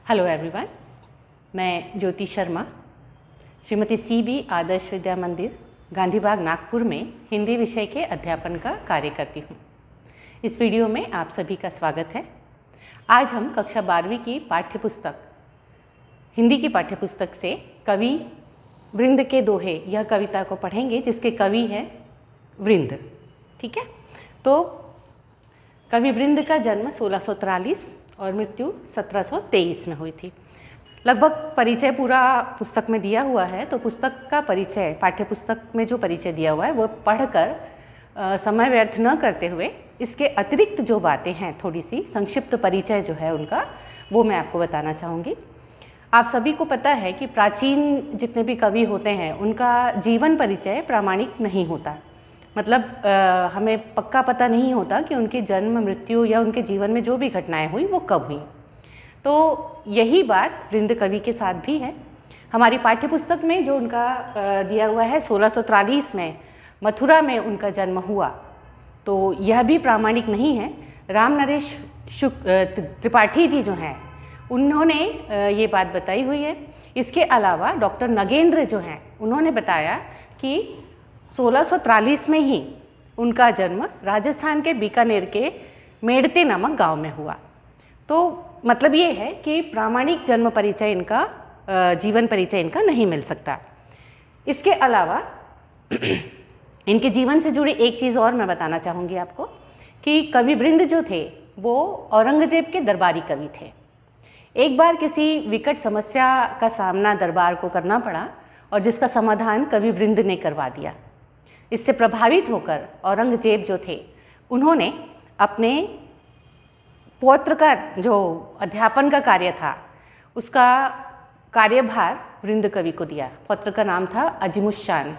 Hello everyone, मैं Jyoti Sharma Shrimati CB Adarsh Vidya मंदिर गांधी बाग नागपुर में हिंदी विषय के अध्यापन का कार्य करती हूँ। इस वीडियो में आप सभी का स्वागत है। आज हम कक्षा 12वीं की पाठ्यपुस्तक हिंदी की पाठ्यपुस्तक से कवि वृंद के दोहे यह कविता को पढ़ेंगे, जिसके कवि हैं वृंद। ठीक है, तो कवि वृंद का जन्म 1643 और मृत्यु 1723 में हुई थी। लगभग परिचय पूरा पुस्तक में दिया हुआ है, तो पुस्तक का परिचय, पाठ्यपुस्तक में जो परिचय दिया हुआ है वो पढ़कर समय व्यर्थ न करते हुए इसके अतिरिक्त जो बातें हैं, थोड़ी सी संक्षिप्त परिचय जो है उनका, वो मैं आपको बताना चाहूँगी। आप सभी को पता है कि प्राचीन जितने भी कवि होते हैं उनका जीवन परिचय प्रामाणिक नहीं होता। मतलब हमें पक्का पता नहीं होता कि उनके जन्म, मृत्यु या उनके जीवन में जो भी घटनाएं हुई वो कब हुई। तो यही बात वृंद कवि के साथ भी है। हमारी पाठ्यपुस्तक में जो उनका दिया हुआ है 1643 में मथुरा में उनका जन्म हुआ, तो यह भी प्रामाणिक नहीं है। राम नरेश त्रिपाठी जी जो हैं उन्होंने ये बात बताई हुई है। इसके अलावा डॉक्टर नगेंद्र जो हैं उन्होंने बताया कि 1643 में ही उनका जन्म राजस्थान के बीकानेर के मेड़ते नामक गांव में हुआ। तो मतलब ये है कि प्रामाणिक जन्म परिचय इनका, जीवन परिचय इनका नहीं मिल सकता। इसके अलावा इनके जीवन से जुड़ी एक चीज़ और मैं बताना चाहूँगी आपको कि कवि वृंद जो थे वो औरंगजेब के दरबारी कवि थे। एक बार किसी विकट समस्या का सामना दरबार को करना पड़ा और जिसका समाधान कवि वृंद ने करवा दिया। इससे प्रभावित होकर औरंगजेब जो थे उन्होंने अपने पौत्र का जो अध्यापन का कार्य था उसका कार्यभार वृंद कवि को दिया। पौत्र का नाम था अजीमुशान।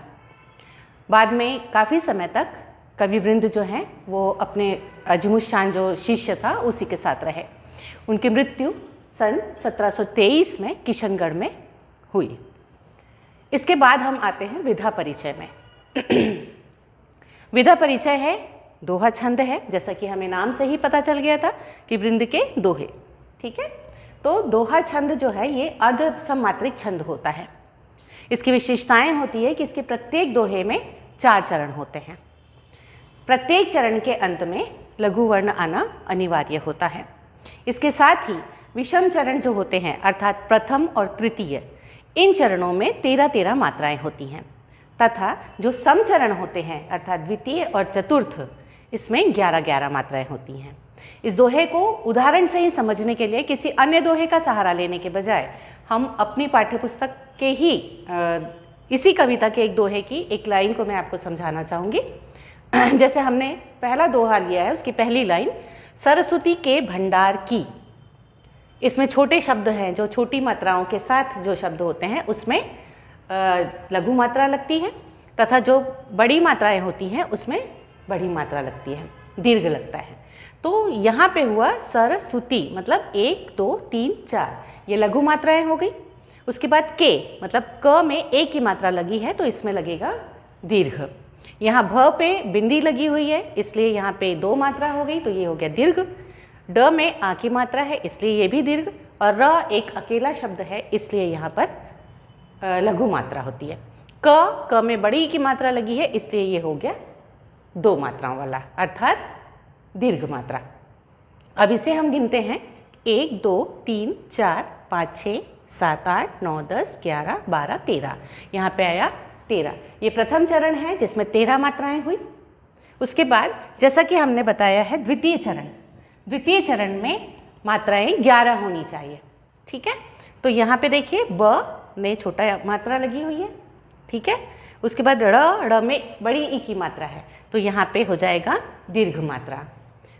बाद में काफ़ी समय तक कवि वृंद जो हैं वो अपने अजीमुशान जो शिष्य था उसी के साथ रहे। उनकी मृत्यु सन 1723 में किशनगढ़ में हुई। इसके बाद हम आते हैं विधा परिचय में। विधा परिचय है, दोहा छंद है, जैसा कि हमें नाम से ही पता चल गया था कि वृंद के दोहे। ठीक है, तो दोहा छंद जो है ये अर्ध सम्मात्रिक छंद होता है। इसकी विशेषताएं होती है कि इसके प्रत्येक दोहे में 4 चरण होते हैं। प्रत्येक चरण के अंत में लघु वर्ण आना अनिवार्य होता है। इसके साथ ही विषम चरण जो होते हैं अर्थात प्रथम और तृतीय, इन चरणों में 13-13 मात्राएं होती हैं, तथा जो सम चरण होते हैं अर्थात द्वितीय और चतुर्थ, इसमें 11-11 मात्राएं होती हैं। इस दोहे को उदाहरण से ही समझने के लिए किसी अन्य दोहे का सहारा लेने के बजाय हम अपनी पाठ्यपुस्तक के ही इसी कविता के एक दोहे की एक लाइन को मैं आपको समझाना चाहूँगी। जैसे हमने पहला दोहा लिया है, उसकी पहली लाइन सरस्वती के भंडार की। इसमें छोटे शब्द हैं, जो छोटी मात्राओं के साथ जो शब्द होते हैं उसमें लघु मात्रा लगती है, तथा जो बड़ी मात्राएं होती हैं उसमें बड़ी मात्रा लगती है, दीर्घ लगता है। तो यहाँ पे हुआ सरस्वती, मतलब 1 2 3 4, ये लघु मात्राएं हो गई। उसके बाद के, मतलब क में एक ही मात्रा लगी है तो इसमें लगेगा दीर्घ। यहाँ भ पे बिंदी लगी हुई है इसलिए यहाँ पे 2 मात्रा हो गई, तो ये हो गया दीर्घ। ड में आ की मात्रा है इसलिए ये भी दीर्घ, और र एक अकेला शब्द है इसलिए यहाँ पर लघु मात्रा होती है। क में बड़ी की मात्रा लगी है इसलिए ये हो गया 2 मात्राओं वाला अर्थात दीर्घ मात्रा। अब इसे हम गिनते हैं 1 2 3 4 5 6 7 8 9 10 11 12 13। यहाँ पे आया 13। ये प्रथम चरण है जिसमें 13 मात्राएं हुई। उसके बाद जैसा कि हमने बताया है द्वितीय चरण, द्वितीय चरण में मात्राएं 11 होनी चाहिए। ठीक है, तो यहाँ पे देखिए ब में छोटा मात्रा लगी हुई है। ठीक है, उसके बाद ड़ में बड़ी ई की मात्रा है तो यहाँ पे हो जाएगा दीर्घ मात्रा।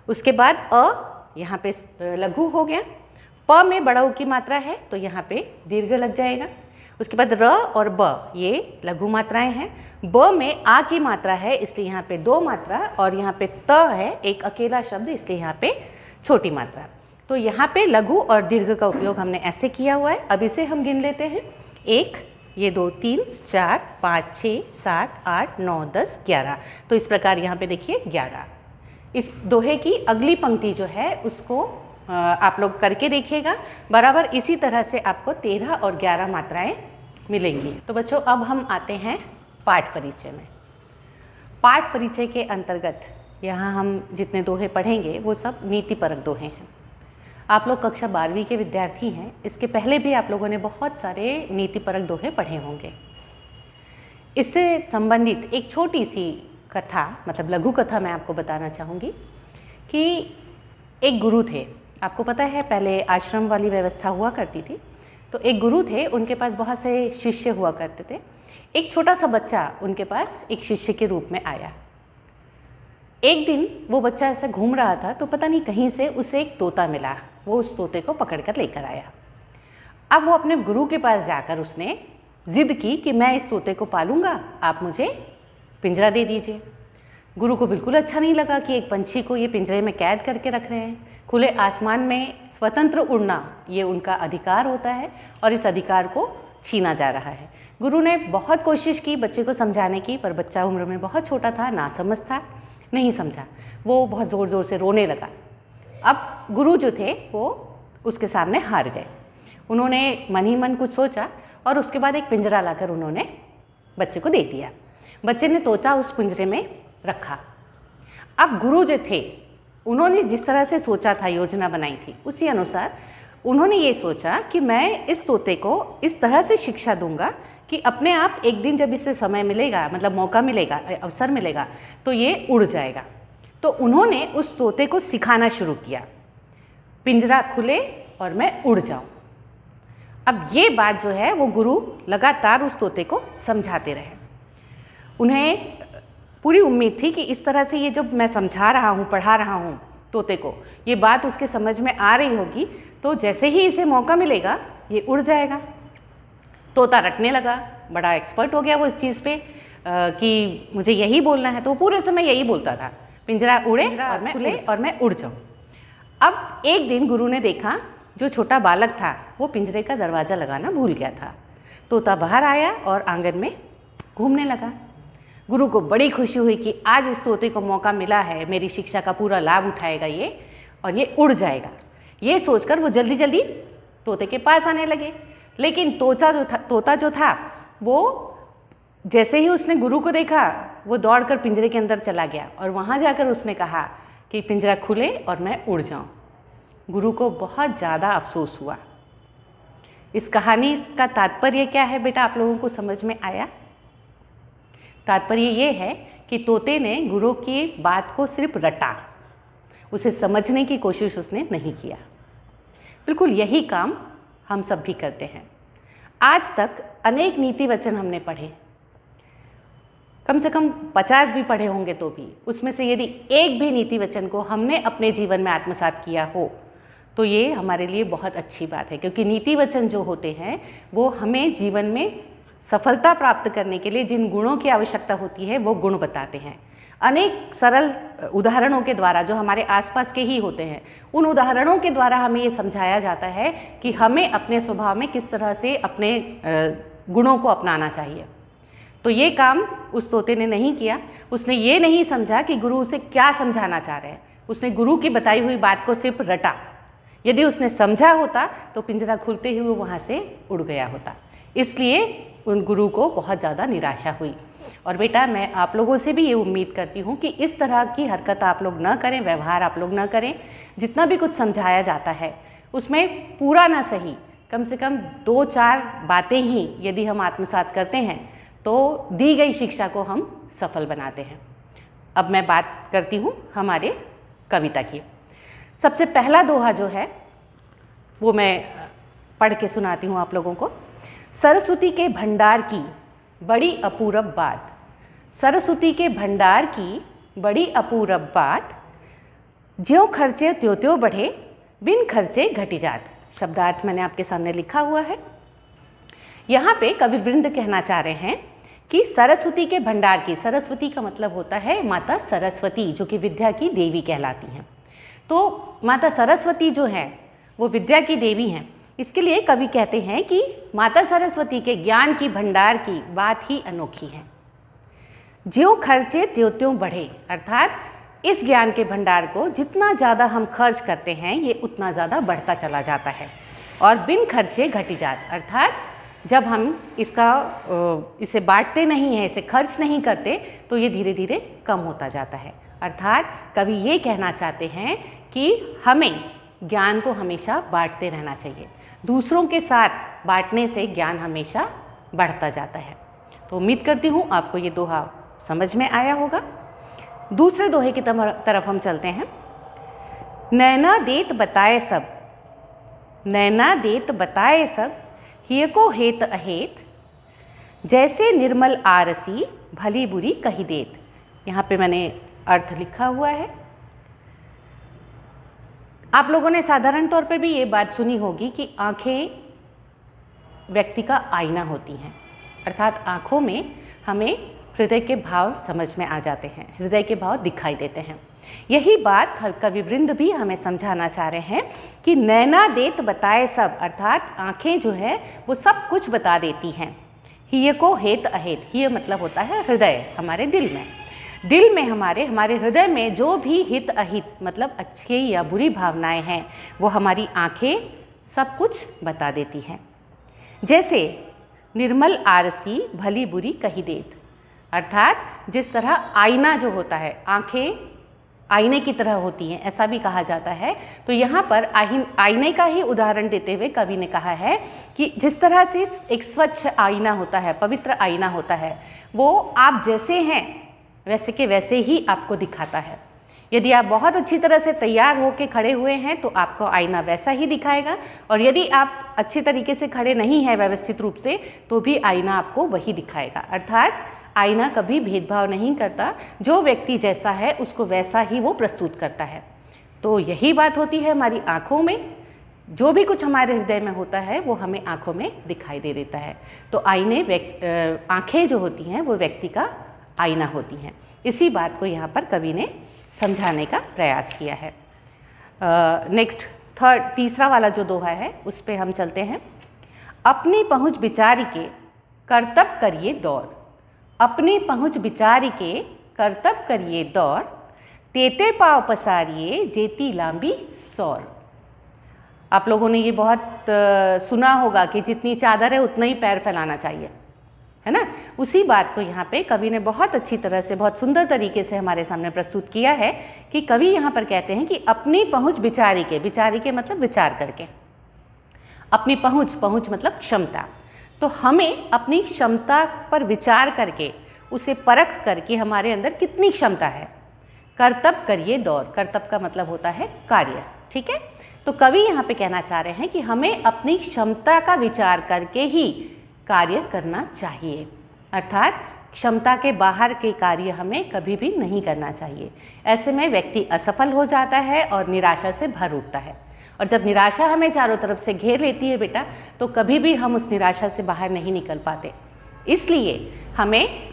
उसके बाद अ यहाँ पे लघु हो गया। प में बड़ा ऊ की मात्रा है तो यहाँ पे दीर्घ लग जाएगा। उसके बाद र और ब ये लघु मात्राएं हैं। ब में आ की मात्रा है इसलिए यहाँ पे 2 मात्रा, और यहाँ पे त है एक अकेला शब्द इसलिए यहाँ पे छोटी मात्रा। तो यहाँ पे लघु और दीर्घ का उपयोग हमने ऐसे किया हुआ है। अब इसे हम गिन लेते हैं। 1 ये 2 3 4 5 6 7 8 9 10 11। तो इस प्रकार यहाँ पे देखिए 11। इस दोहे की अगली पंक्ति जो है उसको आप लोग करके देखिएगा। बराबर इसी तरह से आपको 13 और 11 मात्राएं मिलेंगी। तो बच्चों अब हम आते हैं पाठ परिचय में। पाठ परिचय के अंतर्गत यहाँ हम जितने दोहे पढ़ेंगे वो सब नीतिपरक दोहे हैं। आप लोग कक्षा 12वीं के विद्यार्थी हैं, इसके पहले भी आप लोगों ने बहुत सारे नीतिपरक दोहे पढ़े होंगे। इससे संबंधित एक छोटी सी कथा, मतलब लघु कथा मैं आपको बताना चाहूँगी कि एक गुरु थे। आपको पता है पहले आश्रम वाली व्यवस्था हुआ करती थी, तो एक गुरु थे, उनके पास बहुत से शिष्य हुआ करते थे। एक छोटा सा बच्चा उनके पास एक शिष्य के रूप में आया। एक दिन वो बच्चा ऐसे घूम रहा था तो पता नहीं कहीं से उसे एक तोता मिला। वो उस तोते को पकड़कर लेकर आया। अब वो अपने गुरु के पास जाकर उसने जिद की कि मैं इस तोते को पालूंगा, आप मुझे पिंजरा दे दीजिए। गुरु को बिल्कुल अच्छा नहीं लगा कि एक पंछी को ये पिंजरे में कैद करके रख रहे हैं। खुले आसमान में स्वतंत्र उड़ना ये उनका अधिकार होता है और इस अधिकार को छीना जा रहा है। गुरु ने बहुत कोशिश की बच्चे को समझाने की, पर बच्चा उम्र में बहुत छोटा था, नासमझ था, नहीं समझा। वो बहुत ज़ोर ज़ोर से रोने लगा। अब गुरु जो थे वो उसके सामने हार गए। उन्होंने मन ही मन कुछ सोचा और उसके बाद एक पिंजरा लाकर उन्होंने बच्चे को दे दिया। बच्चे ने तोता उस पिंजरे में रखा। अब गुरु जो थे उन्होंने जिस तरह से सोचा था, योजना बनाई थी, उसी अनुसार उन्होंने ये सोचा कि मैं इस तोते को इस तरह से शिक्षा दूंगा कि अपने आप एक दिन जब इसे समय मिलेगा, मतलब मौका मिलेगा, अवसर मिलेगा, तो ये उड़ जाएगा। तो उन्होंने उस तोते को सिखाना शुरू किया, पिंजरा खुले और मैं उड़ जाऊं। अब ये बात जो है वो गुरु लगातार उस तोते को समझाते रहे। उन्हें पूरी उम्मीद थी कि इस तरह से ये जब मैं समझा रहा हूँ, पढ़ा रहा हूँ तोते को, ये बात उसके समझ में आ रही होगी, तो जैसे ही इसे मौका मिलेगा ये उड़ जाएगा। तोता रटने लगा, बड़ा एक्सपर्ट हो गया वो इस चीज़ पे कि मुझे यही बोलना है, तो वो पूरे समय यही बोलता था, पिंजरा उड़े और मैं खुले और मैं उड़ जाऊँ। अब एक दिन गुरु ने देखा जो छोटा बालक था वो पिंजरे का दरवाज़ा लगाना भूल गया था। तोता बाहर आया और आंगन में घूमने लगा। गुरु को बड़ी खुशी हुई कि आज इस तोते को मौका मिला है, मेरी शिक्षा का पूरा लाभ उठाएगा ये और ये उड़ जाएगा। ये सोचकर वो जल्दी जल्दी तोते के पास आने लगे। लेकिन तोता जो था वो जैसे ही उसने गुरु को देखा वो दौड़कर पिंजरे के अंदर चला गया और वहाँ जाकर उसने कहा कि पिंजरा खुले और मैं उड़ जाऊँ। गुरु को बहुत ज़्यादा अफसोस हुआ। इस कहानी का तात्पर्य क्या है बेटा, आप लोगों को समझ में आया? तात्पर्य ये है कि तोते ने गुरु की बात को सिर्फ रटा, उसे समझने की कोशिश उसने नहीं किया। बिल्कुल यही काम हम सब भी करते हैं। आज तक अनेक नीति वचन हमने पढ़े, कम से कम 50 भी पढ़े होंगे, तो भी उसमें से यदि एक भी नीति वचन को हमने अपने जीवन में आत्मसात किया हो तो ये हमारे लिए बहुत अच्छी बात है, क्योंकि नीति वचन जो होते हैं वो हमें जीवन में सफलता प्राप्त करने के लिए जिन गुणों की आवश्यकता होती है वो गुण बताते हैं। अनेक सरल उदाहरणों के द्वारा जो हमारे आसपास के ही होते हैं, उन उदाहरणों के द्वारा हमें ये समझाया जाता है कि हमें अपने स्वभाव में किस तरह से अपने गुणों को अपनाना चाहिए। तो ये काम उस तोते ने नहीं किया। उसने ये नहीं समझा कि गुरु उसे क्या समझाना चाह रहे हैं। उसने गुरु की बताई हुई बात को सिर्फ रटा। यदि उसने समझा होता तो पिंजरा खुलते ही वो वहाँ से उड़ गया होता। इसलिए उन गुरु को बहुत ज़्यादा निराशा हुई। और बेटा मैं आप लोगों से भी ये उम्मीद करती हूँ कि इस तरह की हरकत आप लोग न करें, व्यवहार आप लोग न करें। जितना भी कुछ समझाया जाता है उसमें पूरा ना सही, कम से कम 2-4 बातें ही यदि हम आत्मसात करते हैं तो दी गई शिक्षा को हम सफल बनाते हैं। अब मैं बात करती हूँ हमारे कविता की। सबसे पहला दोहा जो है वो मैं पढ़ के सुनाती हूँ आप लोगों को। सरस्वती के भंडार की बड़ी अपूरब बात, सरस्वती के भंडार की बड़ी अपूरब बात, ज्यों खर्चे त्यों त्यों बढ़े, बिन खर्चे घटी जात। शब्दार्थ मैंने आपके सामने लिखा हुआ है। यहाँ पे कविवृंद कहना चाह रहे हैं कि सरस्वती के भंडार की, सरस्वती का मतलब होता है माता सरस्वती जो कि विद्या की देवी कहलाती हैं। तो माता सरस्वती जो हैं वो विद्या की देवी हैं। इसके लिए कवि कहते हैं कि माता सरस्वती के ज्ञान की भंडार की बात ही अनोखी है। ज्यों खर्चे त्यों त्यों बढ़े, अर्थात इस ज्ञान के भंडार को जितना ज़्यादा हम खर्च करते हैं ये उतना ज़्यादा बढ़ता चला जाता है और बिन खर्चे घटी जात, अर्थात जब हम इसे बांटते नहीं हैं, इसे खर्च नहीं करते तो ये धीरे धीरे कम होता जाता है। अर्थात कवि ये कहना चाहते हैं कि हमें ज्ञान को हमेशा बांटते रहना चाहिए। दूसरों के साथ बांटने से ज्ञान हमेशा बढ़ता जाता है। तो उम्मीद करती हूँ आपको ये दोहा समझ में आया होगा। दूसरे दोहे की तरफ हम चलते हैं। नैना देत बताए सब, नैना देत बताए सब, हिय को हेत अहेत, जैसे निर्मल आरसी भली बुरी कही देत। यहाँ पे मैंने अर्थ लिखा हुआ है। आप लोगों ने साधारण तौर पर भी ये बात सुनी होगी कि आँखें व्यक्ति का आईना होती हैं, अर्थात आँखों में हमें हृदय के भाव समझ में आ जाते हैं, हृदय के भाव दिखाई देते हैं। यही बात कविवृंद भी हमें समझाना चाह रहे हैं कि नैना देत बताए सब, अर्थात आँखें जो है वो सब कुछ बता देती हैं। हिय को हेत अहेत, हिय मतलब होता है हृदय, हमारे दिल में। दिल में हमारे हृदय में जो भी हित अहित मतलब अच्छी या बुरी भावनाएं हैं वो हमारी आँखें सब कुछ बता देती हैं। जैसे निर्मल आरसी भली बुरी कही देत, अर्थात जिस तरह आईना जो होता है, आँखें आईने की तरह होती हैं ऐसा भी कहा जाता है। तो यहाँ पर आईने का ही उदाहरण देते हुए कवि ने कहा है कि जिस तरह से एक स्वच्छ आईना होता है, पवित्र आईना होता है, वो आप जैसे हैं वैसे के वैसे ही आपको दिखाता है। यदि आप बहुत अच्छी तरह से तैयार होकर खड़े हुए हैं तो आपको आईना वैसा ही दिखाएगा, और यदि आप अच्छी तरीके से खड़े नहीं हैं व्यवस्थित रूप से तो भी आईना आपको वही दिखाएगा। अर्थात आईना कभी भेदभाव नहीं करता, जो व्यक्ति जैसा है उसको वैसा ही वो प्रस्तुत करता है। तो यही बात होती है हमारी आँखों में, जो भी कुछ हमारे हृदय में होता है वो हमें आँखों में दिखाई दे देता है। तो आँखें जो होती हैं वो व्यक्ति का आईना होती हैं। इसी बात को यहाँ पर कवि ने समझाने का प्रयास किया है। नेक्स्ट तीसरा वाला जो दोहा है उस पे हम चलते हैं। अपनी पहुँच बिचारी के करतब करिए दौर, अपनी पहुँच बिचारी के करतब करिए दौर, तेते पाँव पसारिए जेती लांबी सौर। आप लोगों ने ये बहुत सुना होगा कि जितनी चादर है उतना ही पैर फैलाना चाहिए, है ना। उसी बात को यहाँ पे कवि ने बहुत अच्छी तरह से, बहुत सुंदर तरीके से हमारे सामने प्रस्तुत किया है कि कवि यहाँ पर कहते हैं कि अपनी पहुँच बिचारी के, बिचारी के मतलब विचार करके, अपनी पहुँच मतलब क्षमता। तो हमें अपनी क्षमता पर विचार करके, उसे परख करके हमारे अंदर कितनी क्षमता है, करतब करिए दौर। करतब का मतलब होता है कार्य, ठीक है। तो कवि यहाँ पे कहना चाह रहे हैं कि हमें अपनी क्षमता का विचार करके ही कार्य करना चाहिए, अर्थात क्षमता के बाहर के कार्य हमें कभी भी नहीं करना चाहिए। ऐसे में व्यक्ति असफल हो जाता है और निराशा से भर उठता है, और जब निराशा हमें चारों तरफ से घेर लेती है बेटा, तो कभी भी हम उस निराशा से बाहर नहीं निकल पाते। इसलिए हमें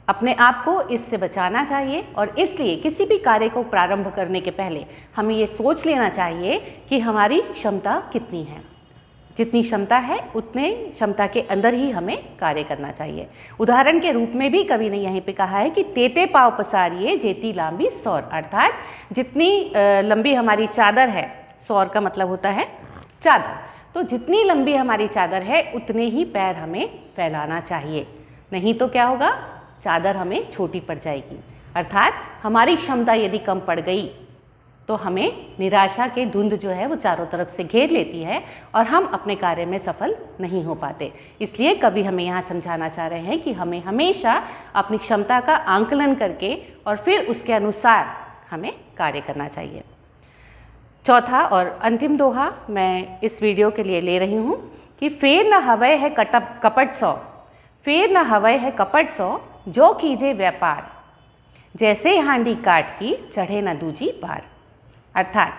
अपने आप को इससे बचाना चाहिए, और इसलिए किसी भी कार्य को प्रारंभ करने के पहले हमें ये सोच लेना चाहिए कि हमारी क्षमता कितनी है। जितनी क्षमता है उतने क्षमता के अंदर ही हमें कार्य करना चाहिए। उदाहरण के रूप में भी कवि ने यहीं पे कहा है कि तेते पाँव पसारिए जेती लांबी सौर, अर्थात जितनी लंबी हमारी चादर है, सौर का मतलब होता है चादर, तो जितनी लंबी हमारी चादर है उतने ही पैर हमें फैलाना चाहिए, नहीं तो क्या होगा, चादर हमें छोटी पड़ जाएगी। अर्थात हमारी क्षमता यदि कम पड़ गई तो हमें निराशा के धुंध जो है वो चारों तरफ से घेर लेती है और हम अपने कार्य में सफल नहीं हो पाते। इसलिए कवि हमें यहाँ समझाना चाह रहे हैं कि हमें हमेशा अपनी क्षमता का आंकलन करके और फिर उसके अनुसार हमें कार्य करना चाहिए। चौथा और अंतिम दोहा मैं इस वीडियो के लिए ले रही हूँ कि फेर न हवै है कपट सौ, फेर न हवै है कपट सौ, जो कीजे व्यापार, जैसे हांडी काट की चढ़े न दूजी पार। अर्थात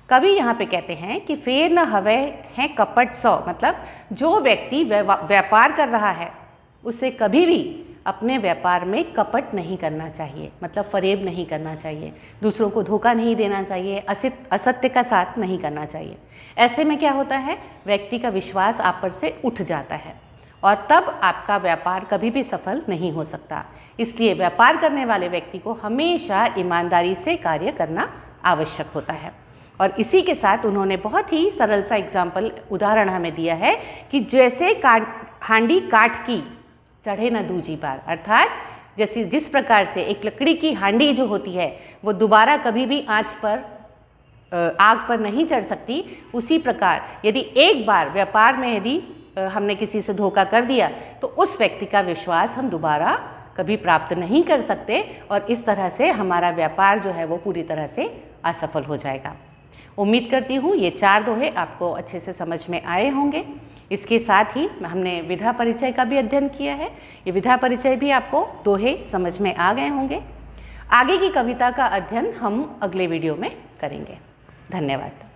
कवि यहाँ पे कहते हैं कि फेर न हवै है कपट सौ, मतलब जो व्यक्ति व्यापार कर रहा है उसे कभी भी अपने व्यापार में कपट नहीं करना चाहिए, मतलब फरेब नहीं करना चाहिए, दूसरों को धोखा नहीं देना चाहिए, असत्य का साथ नहीं करना चाहिए। ऐसे में क्या होता है, व्यक्ति का विश्वास आप पर से उठ जाता है और तब आपका व्यापार कभी भी सफल नहीं हो सकता। इसलिए व्यापार करने वाले व्यक्ति को हमेशा ईमानदारी से कार्य करना आवश्यक होता है। और इसी के साथ उन्होंने बहुत ही सरल सा एग्जाम्पल उदाहरण हमें दिया है कि जैसे हांडी काठ की चढ़े न दूजी बार, अर्थात जैसे जिस प्रकार से एक लकड़ी की हांडी जो होती है वो दोबारा कभी भी आग पर नहीं चढ़ सकती, उसी प्रकार यदि एक बार व्यापार में यदि हमने किसी से धोखा कर दिया तो उस व्यक्ति का विश्वास हम दोबारा कभी प्राप्त नहीं कर सकते और इस तरह से हमारा व्यापार जो है वो पूरी तरह से असफल हो जाएगा। उम्मीद करती हूँ ये 4 दोहे आपको अच्छे से समझ में आए होंगे। इसके साथ ही हमने विधा परिचय का भी अध्ययन किया है। ये विधा परिचय भी आपको दोहे समझ में आ गए होंगे। आगे की कविता का अध्ययन हम अगले वीडियो में करेंगे। धन्यवाद।